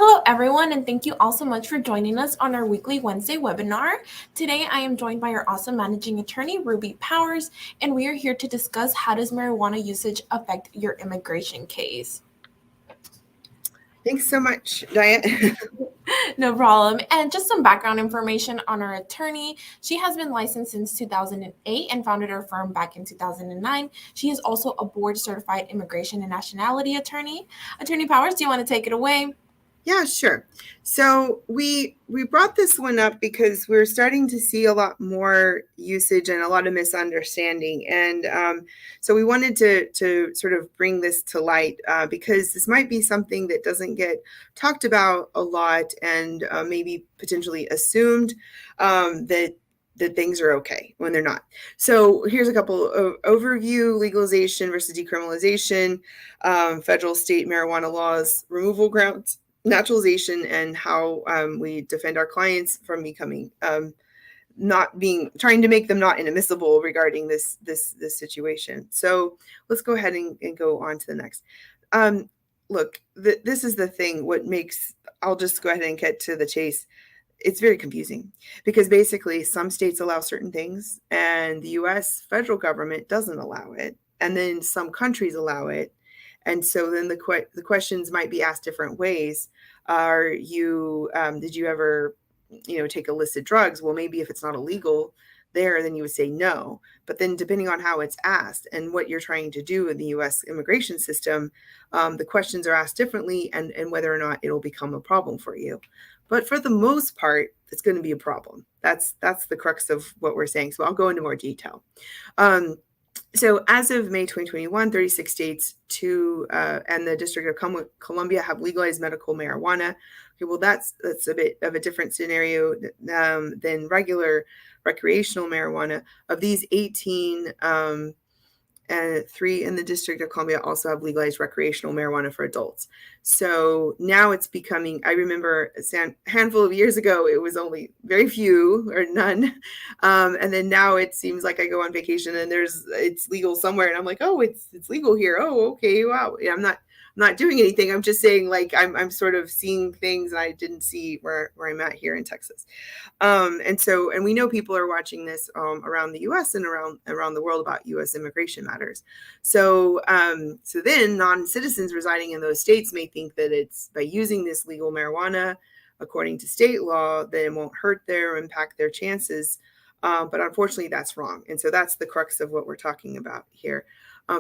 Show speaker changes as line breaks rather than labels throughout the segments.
Hello, everyone, and thank you all so much for joining us on our weekly Wednesday webinar. Today, I am joined by our awesome managing attorney, Ruby Powers, and we are here to discuss how does marijuana usage affect your immigration case.
Thanks so much, Diane.
No problem. And just some background information on our attorney. She has been licensed since 2008 and founded her firm back in 2009. She is also a board-certified immigration and nationality attorney. Attorney Powers, do you want to take it away?
Yeah, sure. So we brought this one up because we're starting to see a lot more usage and a lot of misunderstanding. And so we wanted to sort of bring this to light because this might be something that doesn't get talked about a lot and maybe potentially assumed that things are okay when they're not. So here's a couple of overview: legalization versus decriminalization, federal state marijuana laws, removal grounds, naturalization, and how we defend our clients from becoming trying to make them not inadmissible regarding this situation. So let's go ahead and go on to the next. Look, this is the thing. I'll just go ahead and get to the chase. It's very confusing because basically some states allow certain things and the US federal government doesn't allow it. And then some countries allow it. And so then the questions might be asked different ways. Did you ever, take illicit drugs? Well, maybe if it's not illegal there, then you would say no. But then depending on how it's asked and what you're trying to do in the US immigration system, the questions are asked differently and whether or not it'll become a problem for you. But for the most part, it's going to be a problem. That's the crux of what we're saying. So I'll go into more detail. So as of May 2021, 36 states and the District of Columbia have legalized medical marijuana. Okay, well, that's a bit of a different scenario than regular recreational marijuana. Of these 18, and 3 in the District of Columbia also have legalized recreational marijuana for adults. So now it's becoming, I remember a handful of years ago, it was only very few or none. And then now it seems like I go on vacation and it's legal somewhere and I'm like, oh, it's legal here. Oh, okay, wow. Yeah, I'm not doing anything. I'm just saying, like, I'm sort of seeing things I didn't see where I'm at here in Texas. And we know people are watching this around the US and around the world about US immigration matters. So then non-citizens residing in those states may think that it's by using this legal marijuana according to state law that it won't hurt or impact their chances. But unfortunately, that's wrong. And so that's the crux of what we're talking about here.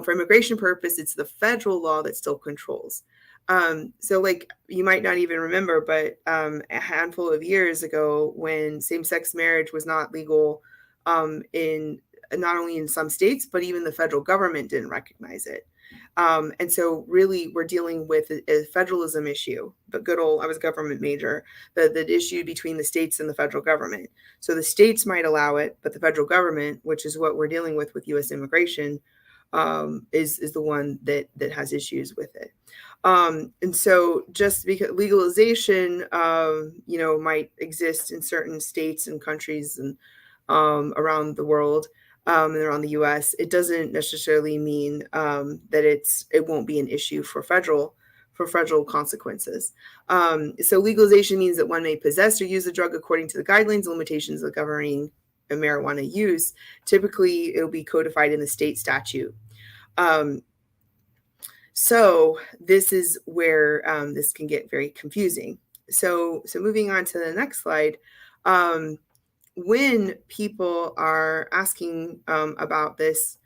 For immigration purpose, it's the federal law that still controls. So like you might not even remember, but a handful of years ago when same-sex marriage was not legal in not only in some states, but even the federal government didn't recognize it. And so really we're dealing with a federalism issue, but I was a government major, the issue between the states and the federal government. So the states might allow it, but the federal government, which is what we're dealing with US immigration, is the one that has issues with it. And so just because legalization, might exist in certain states and countries and around the world and around the US, it doesn't necessarily mean that it won't be an issue for federal consequences. So legalization means that one may possess or use a drug according to the guidelines and limitations of governing marijuana use. Typically, it'll be codified in the state statute. So this is where this can get very confusing. So moving on to the next slide, when people are asking about this,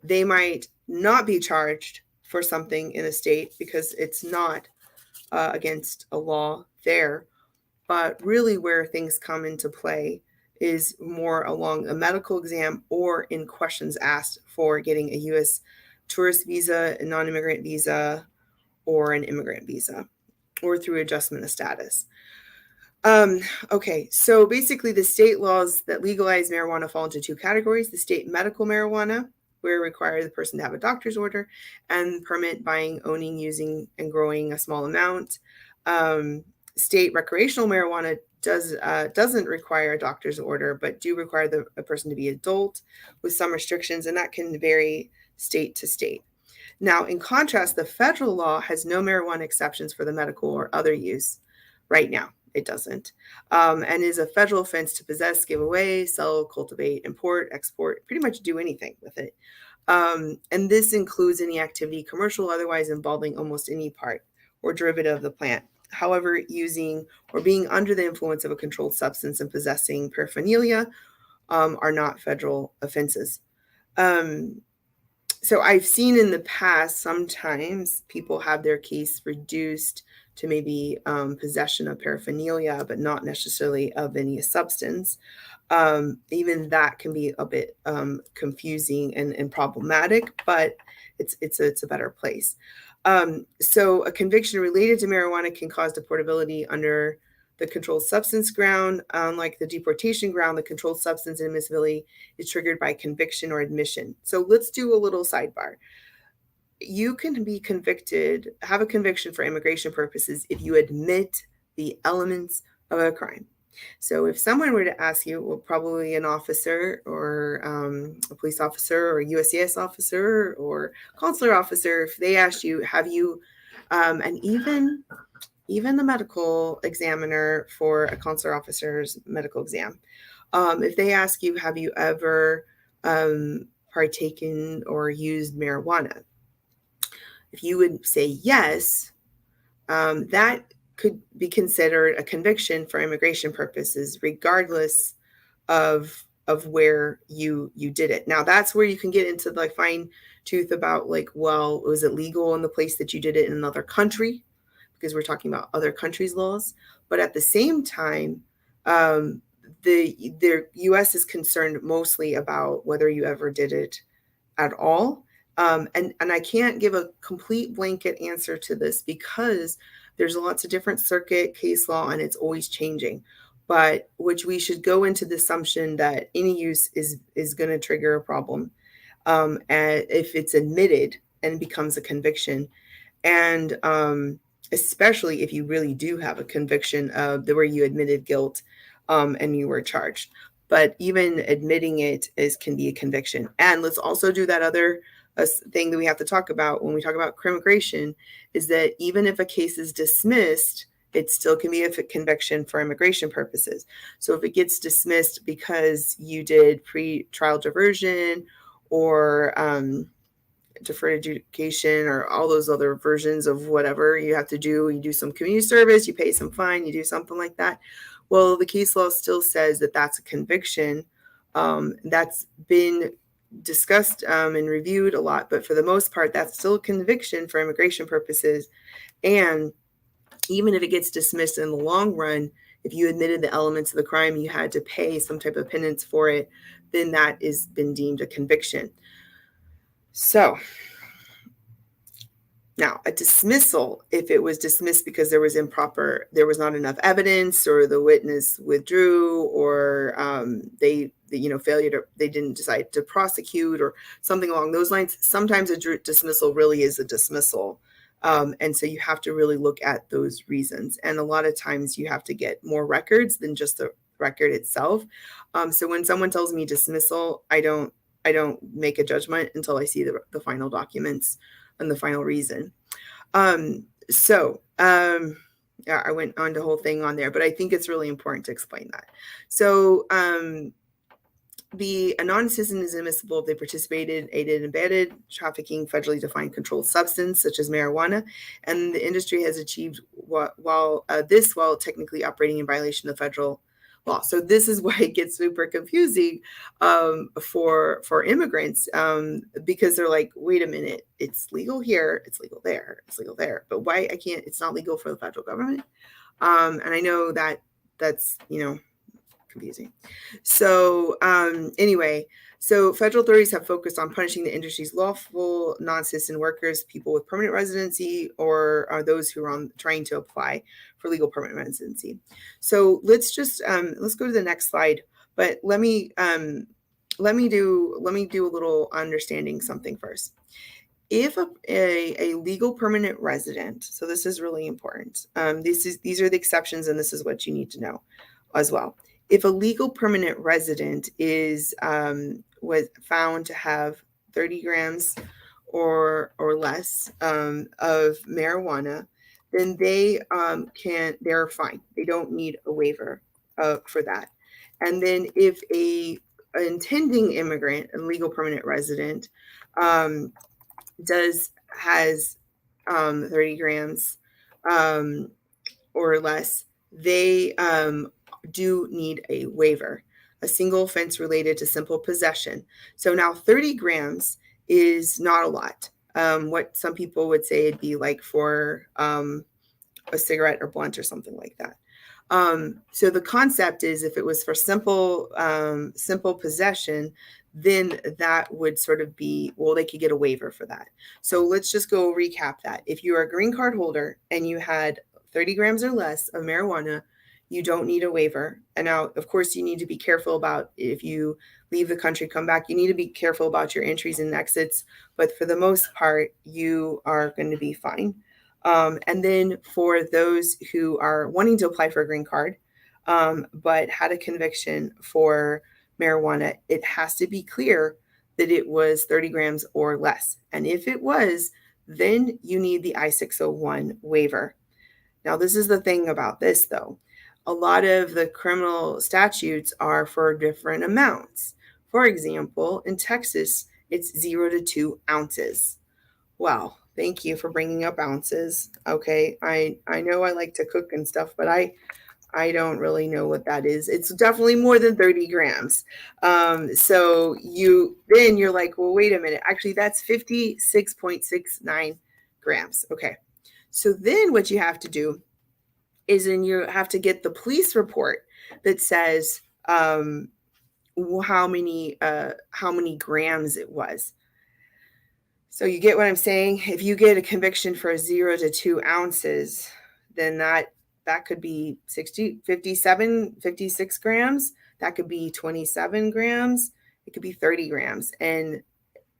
they might not be charged for something in a state because it's not against a law there. But really where things come into play is more along a medical exam or in questions asked for getting a U.S. tourist visa, a non-immigrant visa, or an immigrant visa, or through adjustment of status. Okay, so basically the state laws that legalize marijuana fall into 2 categories: the state medical marijuana, where it requires the person to have a doctor's order, and permit buying, owning, using, and growing a small amount. State recreational marijuana doesn't require a doctor's order, but do require a person to be adult with some restrictions, and that can vary state to state. Now, in contrast, the federal law has no marijuana exceptions for the medical or other use right now. It doesn't, and is a federal offense to possess, give away, sell, cultivate, import, export, pretty much do anything with it. And this includes any activity, commercial or otherwise, involving almost any part or derivative of the plant. However, using or being under the influence of a controlled substance and possessing paraphernalia are not federal offenses. So I've seen in the past, sometimes people have their case reduced to maybe possession of paraphernalia, but not necessarily of any substance. Even that can be a bit confusing and problematic, but it's a better place. So a conviction related to marijuana can cause deportability under the controlled substance ground. Unlike the deportation ground, the controlled substance inadmissibility is triggered by conviction or admission. So let's do a little sidebar. You can be convicted, have a conviction for immigration purposes if you admit the elements of a crime. So if someone were to ask you, well, probably an officer or a police officer or a USCIS officer or consular officer, if they asked you, have you, and even the medical examiner for a consular officer's medical exam, if they ask you, have you ever partaken or used marijuana? If you would say yes, that could be considered a conviction for immigration purposes, regardless of where you did it. Now, that's where you can get into the fine tooth about like, well, was it legal in the place that you did it in another country? Because we're talking about other countries' laws. But at the same time, the U.S. is concerned mostly about whether you ever did it at all. And I can't give a complete blanket answer to this because there's lots of different circuit case law and it's always changing. But which we should go into the assumption that any use is going to trigger a problem, and if it's admitted and becomes a conviction, and especially if you really do have a conviction of where you admitted guilt and you were charged. But even admitting it can be a conviction. And let's also do that other thing that we have to talk about when we talk about immigration is that even if a case is dismissed, it still can be a conviction for immigration purposes. So if it gets dismissed because you did pre-trial diversion or deferred adjudication or all those other versions of whatever you have to do, you do some community service, you pay some fine, you do something like that. Well, the case law still says that that's a conviction. That's been discussed and reviewed a lot, but for the most part, that's still a conviction for immigration purposes. And even if it gets dismissed in the long run, if you admitted the elements of the crime, you had to pay some type of penance for it, then that has been deemed a conviction. So now a dismissal, if it was dismissed because there was not enough evidence, or the witness withdrew, or they didn't decide to prosecute or something along those lines, sometimes a dismissal really is a dismissal. And so you have to really look at those reasons. And a lot of times you have to get more records than just the record itself. So when someone tells me dismissal, I don't make a judgment until I see the final documents and the final reason. Yeah, I went on the whole thing on there, but I think it's really important to explain that. So a non-citizen is admissible if they participated, aided, and abetted trafficking federally defined controlled substance such as marijuana, and the industry has achieved while technically operating in violation of federal law. So this is why it gets super confusing for immigrants, because they're like, wait a minute, it's legal here, it's legal there, it's legal there, but why I can't? It's not legal for the federal government, and I know that's confusing. So anyway, so federal authorities have focused on punishing the industry's lawful non-citizen workers, people with permanent residency, or are those who are trying to apply for legal permanent residency. So let's just let's go to the next slide. But let me do a little understanding something first. If a legal permanent resident, so this is really important. These are the exceptions, and this is what you need to know as well. If a legal permanent resident was found to have 30 grams or less of marijuana, then they're fine. They don't need a waiver for that. And then if an intending immigrant, a legal permanent resident, has 30 grams or less, they do need a waiver, a single offense related to simple possession. So now 30 grams is not a lot. What some people would say it'd be like for a cigarette or blunt or something like that. So the concept is if it was for simple possession, then that would sort of be, well, they could get a waiver for that. So let's just go recap that. If you're a green card holder and you had 30 grams or less of marijuana, you don't need a waiver. And now, of course, you need to be careful about if you leave the country, come back, you need to be careful about your entries and exits. But for the most part, you are going to be fine. And then for those who are wanting to apply for a green card, but had a conviction for marijuana, it has to be clear that it was 30 grams or less. And if it was, then you need the I-601 waiver. Now, this is the thing about this, though. A lot of the criminal statutes are for different amounts. For example, in Texas, it's 0 to 2 ounces. Wow, thank you for bringing up ounces. Okay, I know I like to cook and stuff, but I don't really know what that is. It's definitely more than 30 grams. So you're like, well, wait a minute. Actually, that's 56.69 grams. Okay. So then what you have to do is then you have to get the police report that says how many grams it was. So you get what I'm saying? If you get a conviction for 0 to 2 ounces, then that could be 56 grams. That could be 27 grams. It could be 30 grams. And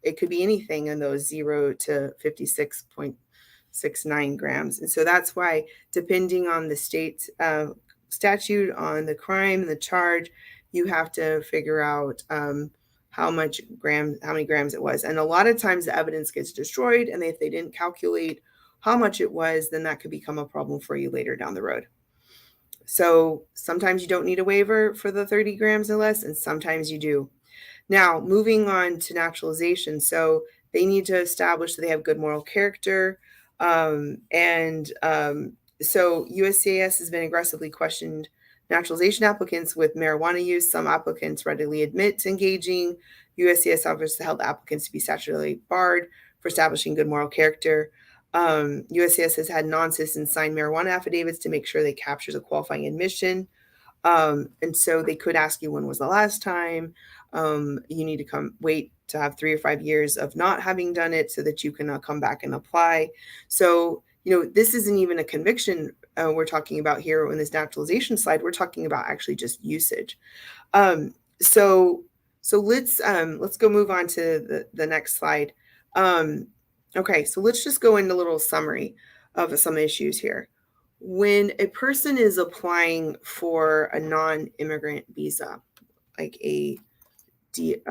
it could be anything in those 0 to 56.69 grams. And so that's why, depending on the state statute, on the crime and the charge, you have to figure out how many grams it was. And a lot of times the evidence gets destroyed, and if they didn't calculate how much it was, then that could become a problem for you later down the road. So sometimes you don't need a waiver for the 30 grams or less, and sometimes you do. Now, moving on to naturalization. So they need to establish that they have good moral character. So USCIS has been aggressively questioned naturalization applicants with marijuana use. Some applicants readily admit to engaging. USCIS offers held applicants to be statutorily barred for establishing good moral character. USCIS has had non-citizens sign marijuana affidavits to make sure they capture a qualifying admission. And so they could ask you, when was the last time? You need to wait to have 3 or 5 years of not having done it so that you can come back and apply. So, this isn't even a conviction we're talking about here in this naturalization slide. We're talking about actually just usage. So let's go move on to the next slide. Okay, so let's just go into a little summary of some issues here. When a person is applying for a non-immigrant visa, like they're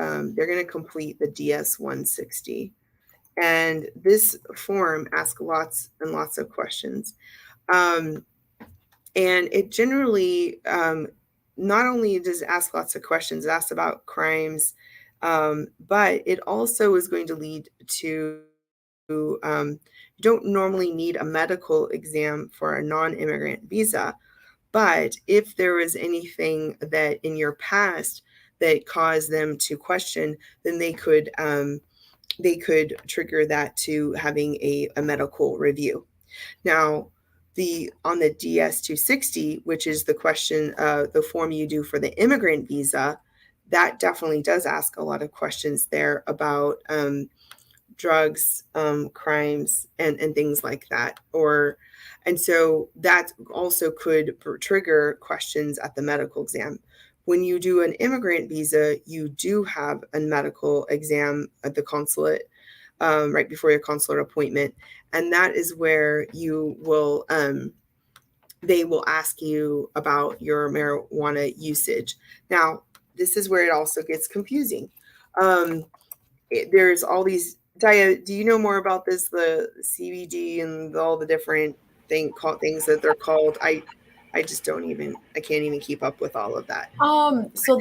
going to complete the DS-160. And this form asks lots and lots of questions. And it generally, not only does it ask lots of questions, it asks about crimes, but it also is going to lead to, you don't normally need a medical exam for a non-immigrant visa. But if there was anything that in your past that caused them to question, then they could trigger that to having a medical review. Now, on the DS-260, which is the question, the form you do for the immigrant visa, that definitely does ask a lot of questions there about drugs, crimes, and things like that. And so that also could trigger questions at the medical exam. When you do an immigrant visa, you do have a medical exam at the consulate right before your consular appointment. And that is where you will, they will ask you about your marijuana usage. Now, this is where it also gets confusing. There's all these Daya, do you know more about this, the CBD and all the different things that they're called? I just don't even, I can't even keep up with all of that.
So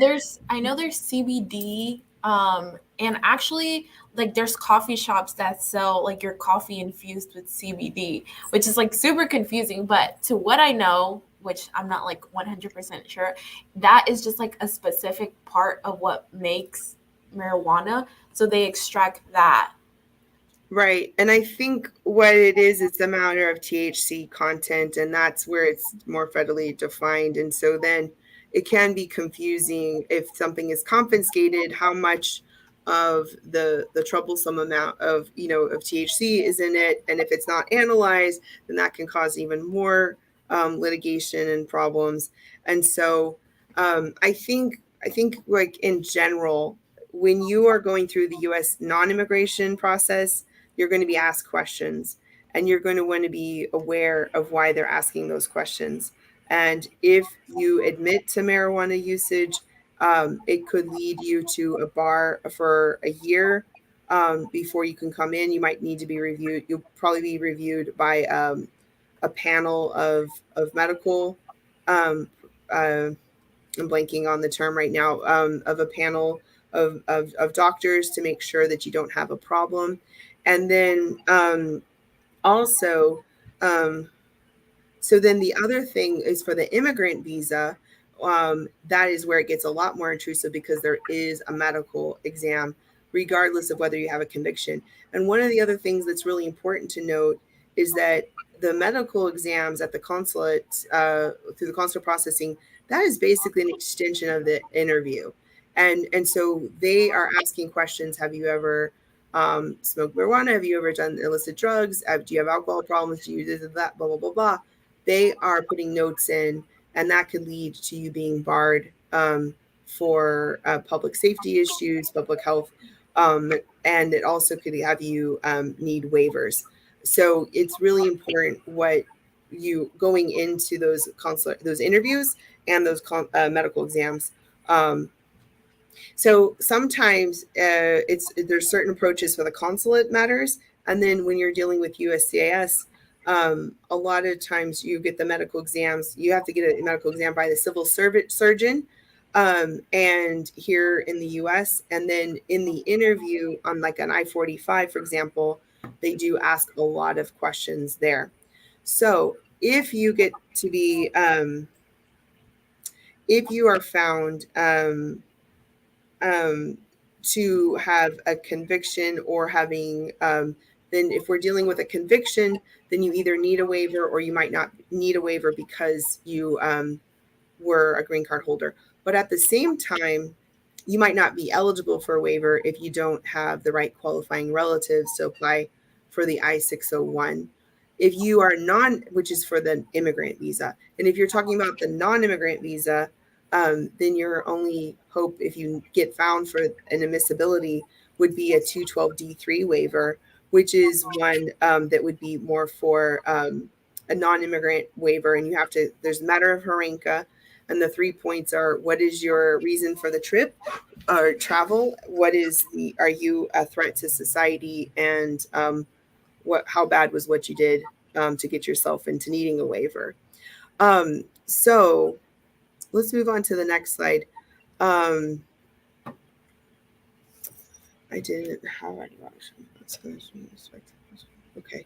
I know there's CBD, and actually, like, there's coffee shops that sell like your coffee infused with CBD, which is like super confusing. But to what I know, which I'm not like 100% sure, that is just like a specific part of what makes marijuana. So they extract that.
Right. And I think what it is, it's a matter of THC content, and that's where it's more federally defined. And so then it can be confusing if something is confiscated, how much of the troublesome amount of, of THC is in it. And if it's not analyzed, then that can cause even more litigation and problems. And so I think like in general, when you are going through the US non-immigration process, you're going to be asked questions, and you're going to want to be aware of why they're asking those questions. And if you admit to marijuana usage, it could lead you to a bar for a year before you can come in. You might need to be reviewed. You'll probably be reviewed by a panel of medical. Um, uh, I'm blanking on the term right now, of a panel of doctors to make sure that you don't have a problem. And then also, um, so then the other thing is for the immigrant visa. That is where it gets a lot more intrusive because there is a medical exam, regardless of whether you have a conviction. And one of the other things that's really important to note is that the medical exams at the consulate, through the consular processing, that is basically an extension of the interview. And so they are asking questions. Have you ever smoked marijuana? Have you ever done illicit drugs? Do you have alcohol problems? Do you do this, that, blah, blah, blah, blah. They are putting notes in, and that could lead to you being barred for public safety issues, public health, and it also could have you need waivers. So it's really important what you going into those those interviews and those medical exams. Um, so sometimes there's certain approaches for the consulate matters, and then when you're dealing with USCIS, a lot of times you get the medical exams. You have to get a medical exam by the civil surgeon, and here in the U.S. And then in the interview on like an I-45, for example, they do ask a lot of questions there. So if you get to be, if you are found to have a conviction or having, then if we're dealing with a conviction, then you either need a waiver or you might not need a waiver because you were a green card holder. But at the same time, you might not be eligible for a waiver if you don't have the right qualifying relatives to apply for the I-601. If you are which is for the immigrant visa. And if you're talking about the non-immigrant visa, then your only hope, if you get found for an admissibility, would be a 212D3 waiver, which is one that would be more for a non-immigrant waiver. And there's a matter of Harenka, and the 3 points are: what is your reason for the trip or travel? Are you a threat to society? And how bad was what you did to get yourself into needing a waiver? So let's move on to the next slide. I didn't have any option. Okay.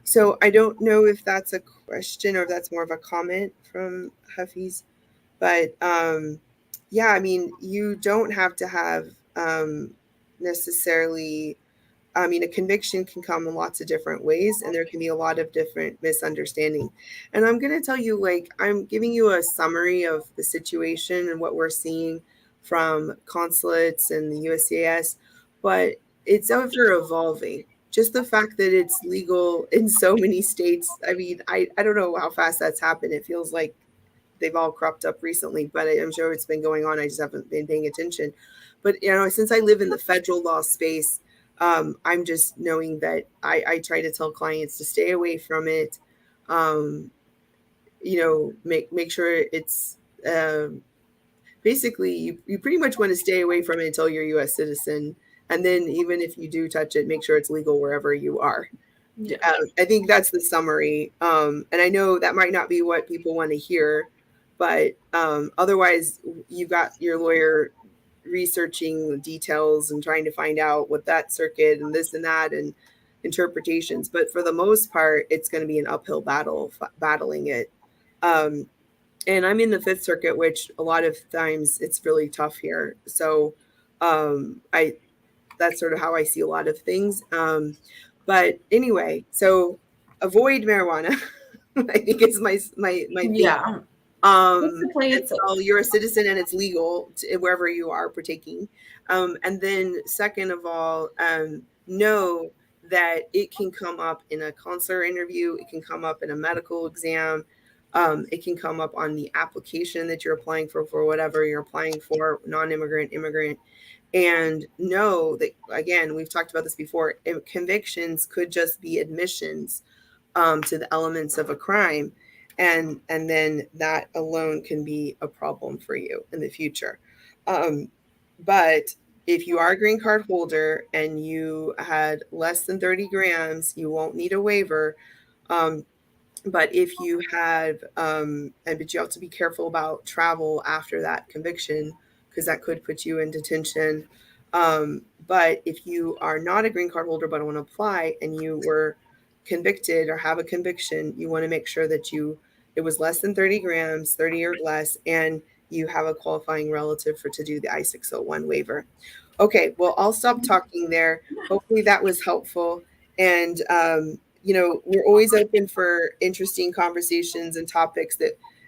So I don't know if that's a question or if that's more of a comment from Hafiz. But yeah, I mean, you don't have to have necessarily, I mean, a conviction can come in lots of different ways, and there can be a lot of different misunderstanding. And I'm going to tell you, like, I'm giving you a summary of the situation and what we're seeing from consulates and the USCIS, but it's ever evolving. Just the fact that it's legal in so many states, I mean, I don't know how fast that's happened. It feels like they've all cropped up recently, but I'm sure it's been going on. I just haven't been paying attention. But since I live in the federal law space, I'm just knowing that I try to tell clients to stay away from it. Make sure it's basically you pretty much want to stay away from it until you're a U.S. citizen, And then even if you do touch it, make sure it's legal wherever you are.
Yeah.
I think that's the summary. And I know that might not be what people want to hear, but otherwise you've got your lawyer researching details and trying to find out what that circuit and this and that and interpretations. But for the most part, it's going to be an uphill battle, battling it. And I'm in the Fifth Circuit, which a lot of times it's really tough here. So that's sort of how I see a lot of things. But anyway, so avoid marijuana. I think is my thing.
Yeah.
Well, you're a citizen and it's legal wherever you are partaking. And then second of all, know that it can come up in a consular interview. It can come up in a medical exam. It can come up on the application that you're applying for whatever you're applying for, non-immigrant, immigrant. And know that, again, we've talked about this before, convictions could just be admissions to the elements of a crime. And then that alone can be a problem for you in the future. But if you are a green card holder and you had less than 30 grams, you won't need a waiver. But if you have, but you have to be careful about travel after that conviction, because that could put you in detention. But if you are not a green card holder but want to apply and you were convicted or have a conviction, you want to make sure that it was less than 30 grams, 30 or less, and you have a qualifying relative to do the I-601 waiver. Okay, well, I'll stop talking there. Hopefully that was helpful. And, we're always open for interesting conversations and topics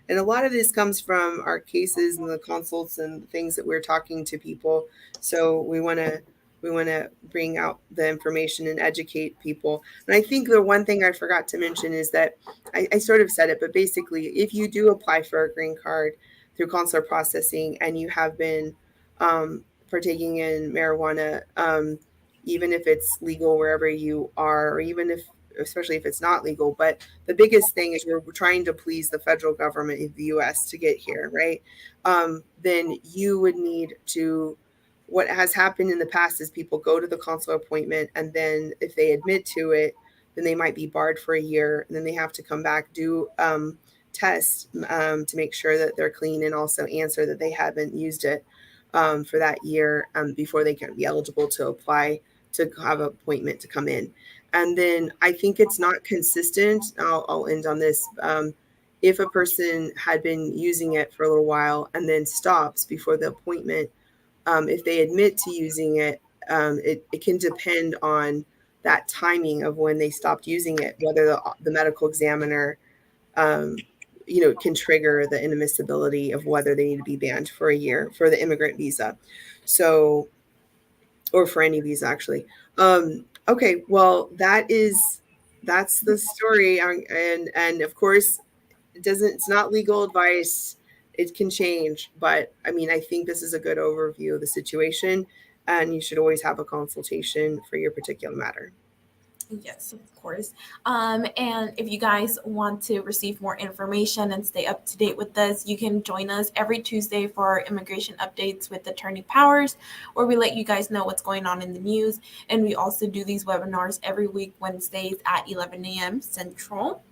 and a lot of this comes from our cases and the consults and things that we're talking to people. So we want to bring out the information and educate people. And I think the one thing I forgot to mention is that I sort of said it, but basically, if you do apply for a green card through consular processing and you have been partaking in marijuana, even if it's legal wherever you are, or especially if it's not legal. But the biggest thing is we're trying to please the federal government of the U.S. to get here, right? Then you would need to, what has happened in the past is people go to the consular appointment, and then if they admit to it, then they might be barred for a year, and then they have to come back, do tests to make sure that they're clean, and also answer that they haven't used it for that year before they can be eligible to apply to have an appointment to come in. And then I think it's not consistent. I'll end on this. If a person had been using it for a little while and then stops before the appointment, if they admit to using it, it can depend on that timing of when they stopped using it, whether the medical examiner, can trigger the inadmissibility of whether they need to be banned for a year for the immigrant visa. So, or for any visa, actually. Okay, well, that's the story. And of course, it's not legal advice. It can change, but I mean, I think this is a good overview of the situation, and you should always have a consultation for your particular matter.
Yes, of course. And if you guys want to receive more information and stay up to date with us, you can join us every Tuesday for our immigration updates with Attorney Powers, where we let you guys know what's going on in the news. And we also do these webinars every week, Wednesdays at 11 a.m. Central.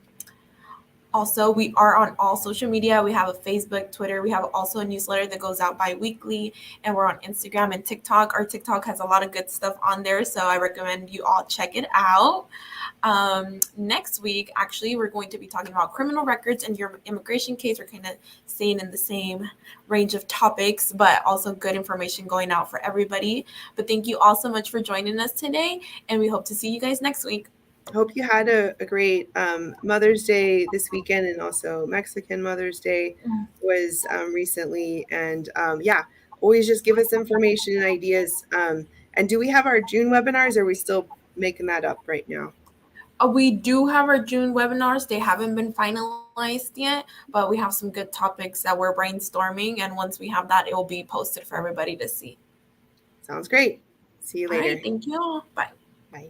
Also, we are on all social media. We have a Facebook, Twitter. We have also a newsletter that goes out bi-weekly, and we're on Instagram and TikTok. Our TikTok has a lot of good stuff on there, so I recommend you all check it out. Next week, actually, we're going to be talking about criminal records and your immigration case. We're kind of staying in the same range of topics, but also good information going out for everybody. But thank you all so much for joining us today, and we hope to see you guys next week.
Hope you had a great Mother's Day this weekend, and also Mexican Mother's Day was recently. And always just give us information and ideas. And do we have our June webinars, or are we still making that up right now?
We do have our June webinars. They haven't been finalized yet, but we have some good topics that we're brainstorming. And once we have that, it will be posted for everybody to see.
Sounds great. See you later.
All right, thank you all. Bye.
Bye.